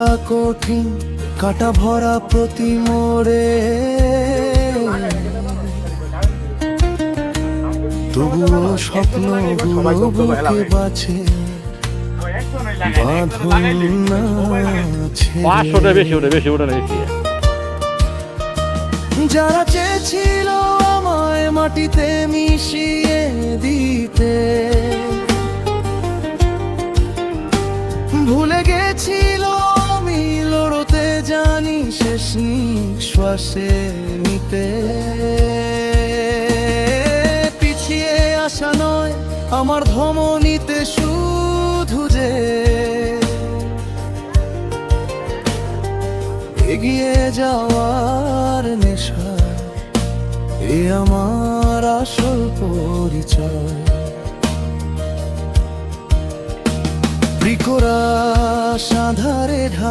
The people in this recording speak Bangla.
কঠিন কাটা ভরা প্রতি মোড়ে, তবুও স্বপ্নগুলো বুকে বাছে, বাঁধন না ছেড়ে। যারা চেয়েছিল আমায় মাটিতে মিশিয়ে দিতে, ভুলে গেছিল আমি লড়তে জানি শেষ নিঃশ্বাসে নিতে। পিছিয়ে আসা নয় আমার ধমনীতে শুধু যে, এগিয়ে যাওয়ার নেশা, এ আমার আসল পরিচয়। ত্রিকোণা সাধারে ঢাকা